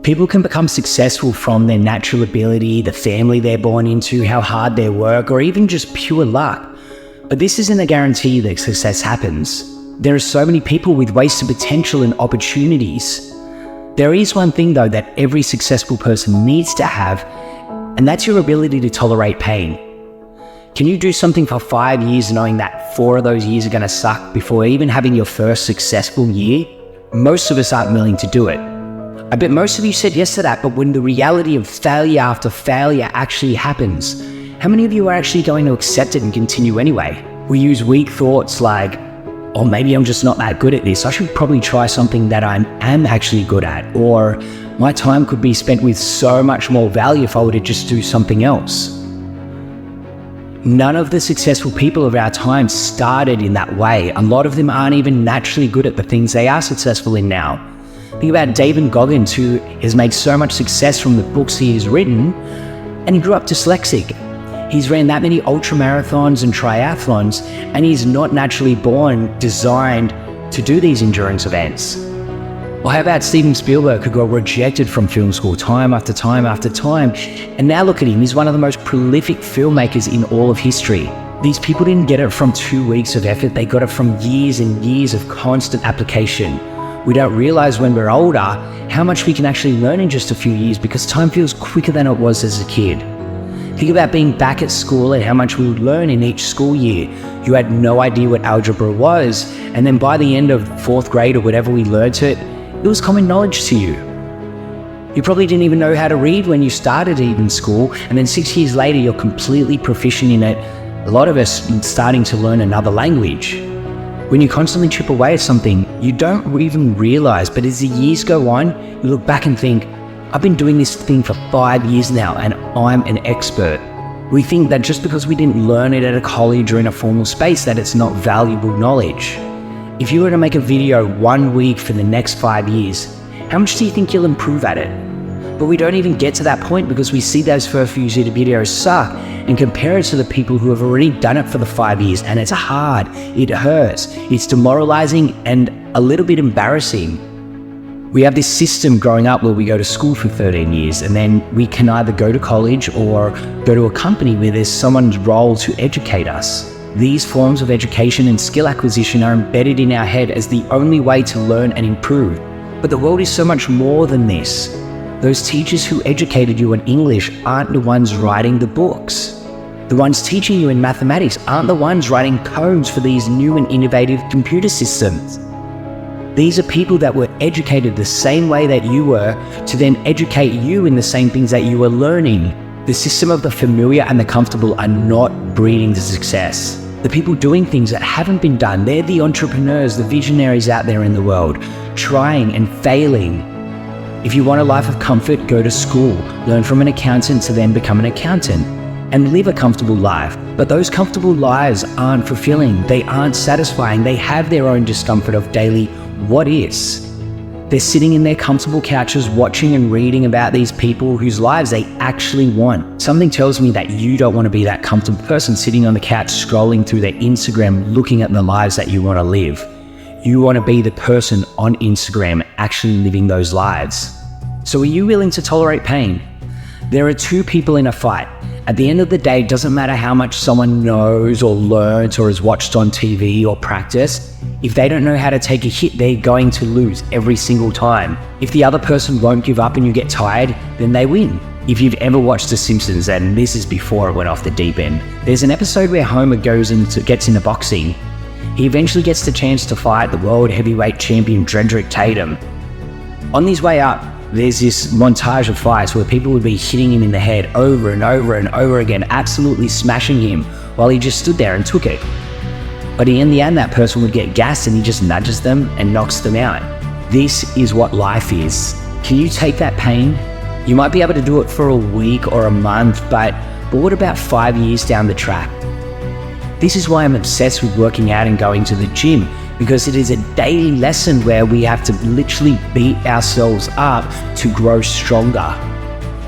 People can become successful from their natural ability, the family they're born into, how hard they work, or even just pure luck. But this isn't a guarantee that success happens. There are so many people with wasted potential and opportunities. There is one thing though that every successful person needs to have, and that's your ability to tolerate pain. Can you do something for 5 years knowing that 4 of those years are going to suck before even having your first successful year? Most of us aren't willing to do it. I bet most of you said yes to that, but when the reality of failure after failure actually happens, how many of you are actually going to accept it and continue anyway? We use weak thoughts like, oh, maybe I'm just not that good at this. I should probably try something that I am actually good at. Or my time could be spent with so much more value if I were to just do something else. None of the successful people of our time started in that way. A lot of them aren't even naturally good at the things they are successful in now. Think about David Goggins, who has made so much success from the books he has written, and he grew up dyslexic. He's ran that many ultra marathons and triathlons, and he's not naturally born, designed to do these endurance events. Or how about Steven Spielberg, who got rejected from film school time after time after time, and now look at him, he's one of the most prolific filmmakers in all of history. These people didn't get it from 2 weeks of effort, they got it from years and years of constant application. We don't realize when we're older how much we can actually learn in just a few years because time feels quicker than it was as a kid. Think about being back at school and how much we would learn in each school year. You had no idea what algebra was, and then by the end of 4th grade or whatever we learnt it was common knowledge to you. You probably didn't even know how to read when you started even school, and then 6 years later you're completely proficient in it. A lot of us starting to learn another language. When you constantly chip away at something, you don't even realize, but as the years go on, you look back and think, I've been doing this thing for 5 years now and I'm an expert. We think that just because we didn't learn it at a college or in a formal space that it's not valuable knowledge. If you were to make a video 1 week for the next 5 years, how much do you think you'll improve at it? But we don't even get to that point because we see those first few videos suck and compare it to the people who have already done it for the 5 years, and it's hard, it hurts, it's demoralizing and a little bit embarrassing. We have this system growing up where we go to school for 13 years and then we can either go to college or go to a company where there's someone's role to educate us. These forms of education and skill acquisition are embedded in our head as the only way to learn and improve. But the world is so much more than this. Those teachers who educated you in English aren't the ones writing the books. The ones teaching you in mathematics aren't the ones writing codes for these new and innovative computer systems. These are people that were educated the same way that you were to then educate you in the same things that you were learning. The system of the familiar and the comfortable are not breeding the success. The people doing things that haven't been done, they're the entrepreneurs, the visionaries out there in the world, trying and failing. If you want a life of comfort, go to school, learn from an accountant to then become an accountant, and live a comfortable life. But those comfortable lives aren't fulfilling, they aren't satisfying, they have their own discomfort of daily what is. They're sitting in their comfortable couches watching and reading about these people whose lives they actually want. Something tells me that you don't want to be that comfortable person sitting on the couch scrolling through their Instagram looking at the lives that you want to live. You want to be the person on Instagram actually living those lives. So are you willing to tolerate pain? There are two people in a fight. At the end of the day, it doesn't matter how much someone knows or learns or has watched on TV or practiced. If they don't know how to take a hit, they're going to lose every single time. If the other person won't give up and you get tired, then they win. If you've ever watched The Simpsons, and this is before it went off the deep end, there's an episode where Homer gets into boxing. He eventually gets the chance to fight the world heavyweight champion Dredrick Tatum. On his way up, there's this montage of fights where people would be hitting him in the head over and over and over again, absolutely smashing him while he just stood there and took it. But in the end, that person would get gassed and he just nudges them and knocks them out. This is what life is. Can you take that pain? You might be able to do it for a week or a month, but what about 5 years down the track? This is why I'm obsessed with working out and going to the gym, because it is a daily lesson where we have to literally beat ourselves up to grow stronger.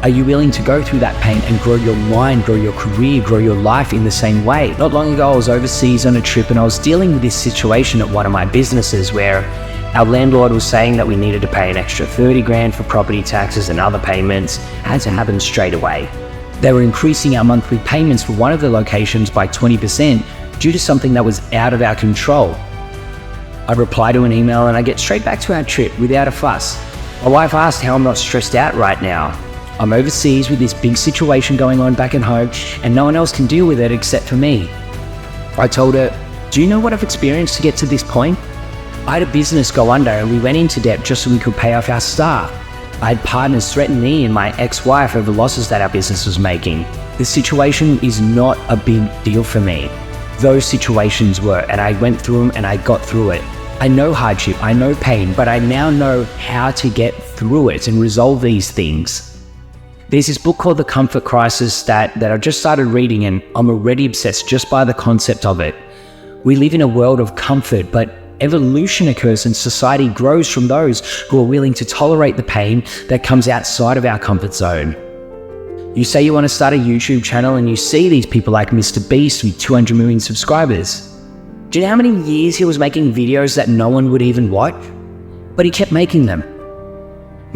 Are you willing to go through that pain and grow your mind, grow your career, grow your life in the same way? Not long ago, I was overseas on a trip and I was dealing with this situation at one of my businesses where our landlord was saying that we needed to pay an extra 30 grand for property taxes and other payments. Had to happen straight away. They were increasing our monthly payments for one of the locations by 20% due to something that was out of our control. I reply to an email and I get straight back to our trip without a fuss. My wife asked how I'm not stressed out right now. I'm overseas with this big situation going on back at home and no one else can deal with it except for me. I told her, do you know what I've experienced to get to this point? I had a business go under and we went into debt just so we could pay off our staff. I had partners threaten me and my ex-wife over losses that our business was making. This situation is not a big deal for me. Those situations were, and I went through them and I got through it. I know hardship, I know pain, but I now know how to get through it and resolve these things. There's this book called The Comfort Crisis that I just started reading and I'm already obsessed just by the concept of it. We live in a world of comfort, but evolution occurs and society grows from those who are willing to tolerate the pain that comes outside of our comfort zone. You say you want to start a YouTube channel and you see these people like Mr. Beast with 200 million subscribers. Do you know how many years he was making videos that no one would even watch? But he kept making them.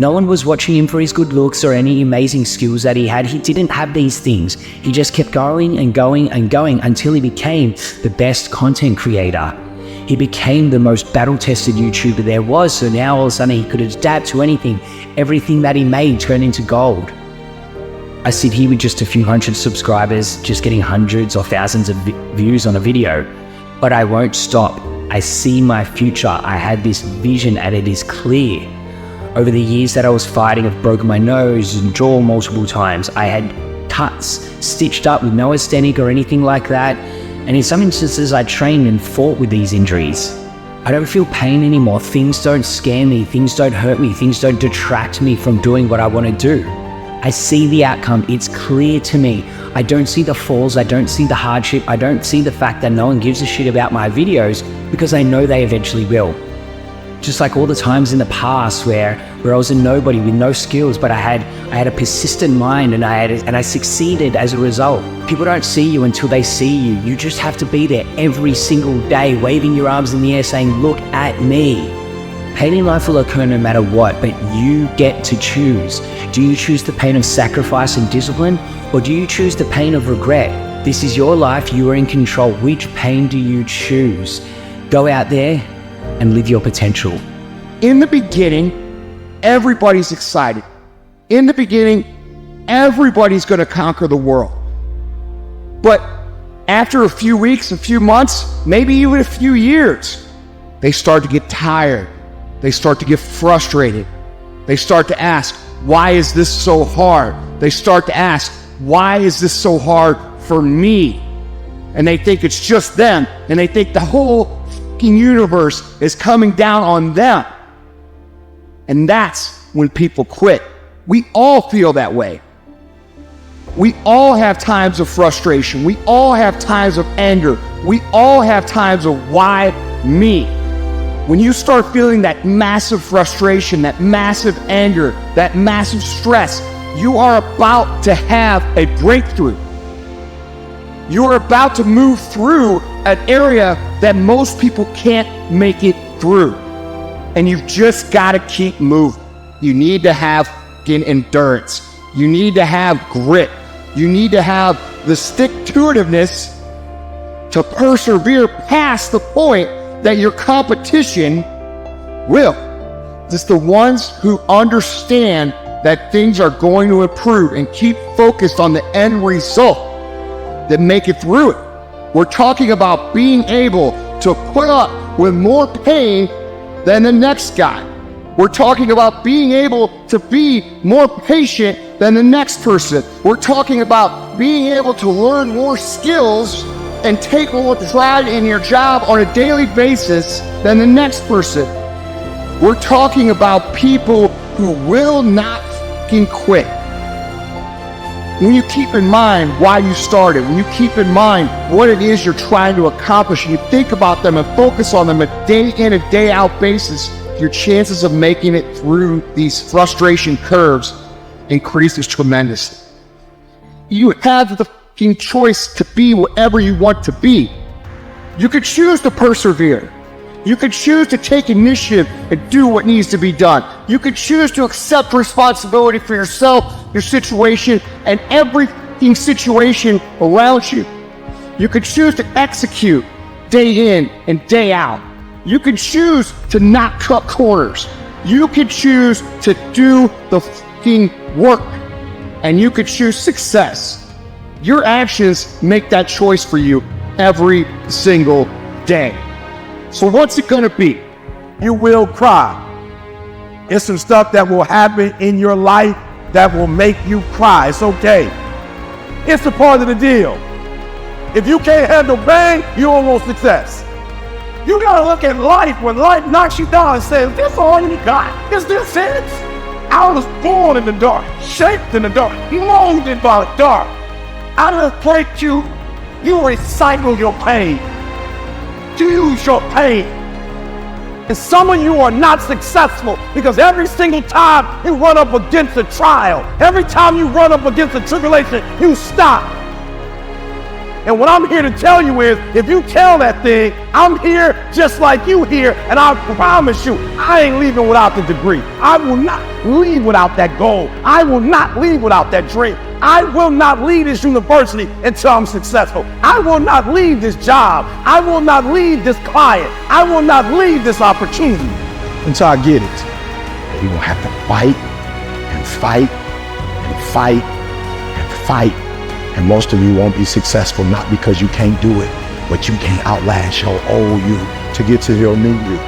No one was watching him for his good looks or any amazing skills that he had. He didn't have these things. He just kept going and going and going until he became the best content creator. He became the most battle-tested YouTuber there was, so now all of a sudden he could adapt to anything. Everything that he made turned into gold. I sit here with just a few hundred subscribers, just getting hundreds or thousands of views on a video. But I won't stop. I see my future. I had this vision and it is clear. Over the years that I was fighting, I've broken my nose and jaw multiple times. I had cuts stitched up with no aesthetic or anything like that. And in some instances, I trained and fought with these injuries. I don't feel pain anymore. Things don't scare me. Things don't hurt me. Things don't detract me from doing what I want to do. I see the outcome. It's clear to me. I don't see the falls. I don't see the hardship. I don't see the fact that no one gives a shit about my videos because I know they eventually will. Just like all the times in the past where I was a nobody with no skills, but I had a persistent mind and I succeeded as a result. People don't see you until they see you. You just have to be there every single day, waving your arms in the air saying, look at me. Pain in life will occur no matter what, but you get to choose. Do you choose the pain of sacrifice and discipline, or do you choose the pain of regret? This is your life. You are in control. Which pain do you choose? Go out there and live your potential. In the beginning, everybody's excited. In the beginning, everybody's going to conquer the world. But after a few weeks, a few months, maybe even a few years, they start to get tired. They start to get frustrated. They start to ask, why is this so hard? They start to ask, why is this so hard for me? And they think it's just them. And they think the whole universe is coming down on them. And that's when people quit. We all feel that way. We all have times of frustration. We all have times of anger. We all have times of why me. When you start feeling that massive frustration, that massive anger, that massive stress, you are about to have a breakthrough. You are about to move through an area that most people can't make it through. And you've just got to keep moving. You need to have endurance. You need to have grit. You need to have the stick-to-itiveness to persevere past the point that your competition will. It's the ones who understand that things are going to improve and keep focused on the end result that make it through it. We're talking about being able to put up with more pain than the next guy. We're talking about being able to be more patient than the next person. We're talking about being able to learn more skills and take more pride in your job on a daily basis than the next person. We're talking about people who will not fucking quit. When you keep in mind why you started, when you keep in mind what it is you're trying to accomplish, and you think about them and focus on them a day in and day out basis, your chances of making it through these frustration curves increases tremendously. You have the fucking choice to be whatever you want to be. You could choose to persevere. You could choose to take initiative and do what needs to be done. You could choose to accept responsibility for yourself, your situation, and every situation around you. You could choose to execute day in and day out. You could choose to not cut corners. You could choose to do the fucking work, and you could choose success. Your actions make that choice for you every single day. So what's it gonna be? You will cry. It's some stuff that will happen in your life that will make you cry. It's okay. It's a part of the deal. If you can't handle pain, you don't want success. You gotta look at life when life knocks you down and says, this all you got? Is this it? I was born in the dark, shaped in the dark, molded by the dark. I just pray you recycle your pain. Use your pain. And some of you are not successful because every single time you run up against a trial, every time you run up against a tribulation, you stop. And what I'm here to tell you is, if you tell that thing, I'm here just like you here, and I promise you, I ain't leaving without the degree. I will not leave without that goal. I will not leave without that dream. I will not leave this university until I'm successful. I will not leave this job. I will not leave this client. I will not leave this opportunity until I get it. And you're gonna have to fight and fight and fight and fight. And most of you won't be successful, not because you can't do it, but you can't outlast your old you to get to your new you.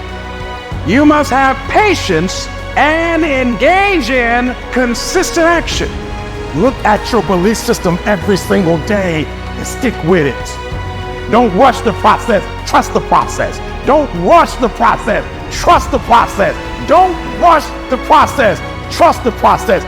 You must have patience and engage in consistent action. Look at your belief system every single day and stick with it. Don't rush the process, trust the process. Don't rush the process, trust the process. Don't rush the process, trust the process.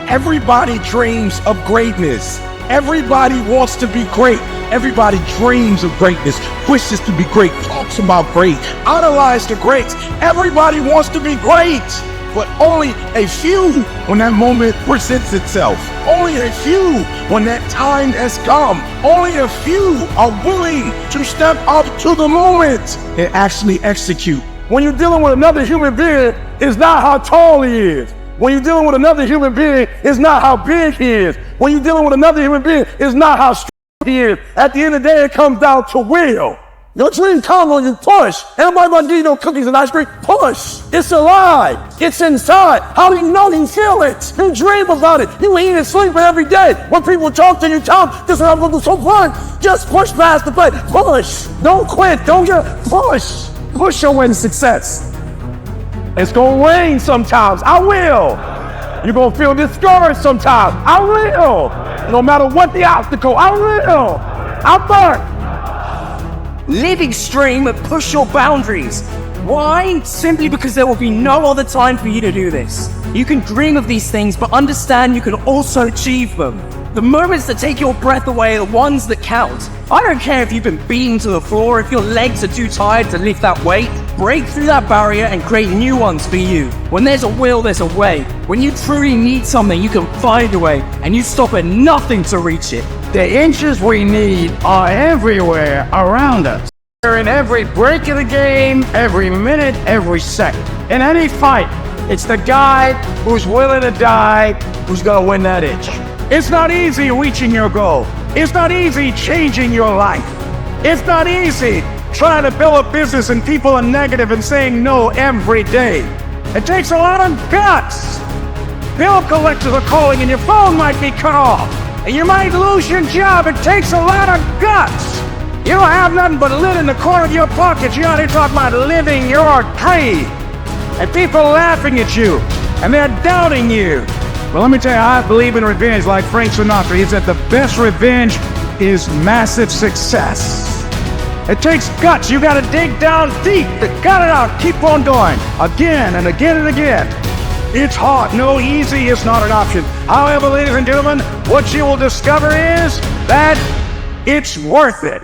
Everybody dreams of greatness. Everybody wants to be great. Everybody dreams of greatness, wishes to be great, talks about great, idolize the greats. Everybody wants to be great, but only a few when that moment presents itself. Only a few when that time has come. Only a few are willing to step up to the moment and actually execute. When you're dealing with another human being, it's not how tall he is. When you're dealing with another human being, it's not how big he is. When you're dealing with another human being, it's not how strong he is. At the end of the day, it comes down to will. Your dream comes when you push. Everybody gonna give you no cookies and ice cream. Push. It's alive. It's inside. How do you know you feel it? You dream about it. You eat and sleep it every day. When people talk to you, tell them, this is how I'm gonna do so fun. Just push past the plate. Push. Don't quit. Don't push. Push your way to success. It's gonna rain sometimes. I will. You're gonna feel discouraged sometimes. I will. No matter what the obstacle, I will. I'll burn. Live extreme and push your boundaries. Why? Simply because there will be no other time for you to do this. You can dream of these things, but understand you can also achieve them. The moments that take your breath away are the ones that count. I don't care if you've been beaten to the floor, if your legs are too tired to lift that weight. Break through that barrier and create new ones for you. When there's a will, there's a way. When you truly need something, you can find a way, and you stop at nothing to reach it. The inches we need are everywhere around us. They're in every break of the game, every minute, every second. In any fight, it's the guy who's willing to die who's gonna win that inch. It's not easy reaching your goal. It's not easy changing your life. It's not easy trying to build a business and people are negative and saying no every day. It takes a lot of guts. Bill collectors are calling and your phone might be cut off. And you might lose your job. It takes a lot of guts. You don't have nothing but lint in the corner of your pocket. You're out here talking about living your dream. And people are laughing at you. And they're doubting you. Well, let me tell you, I believe in revenge like Frank Sinatra. He said the best revenge is massive success. It takes guts. You gotta dig down deep to gut it out. Keep on going. Again and again and again. It's hard. No, easy is not an option. However, ladies and gentlemen, what you will discover is that it's worth it.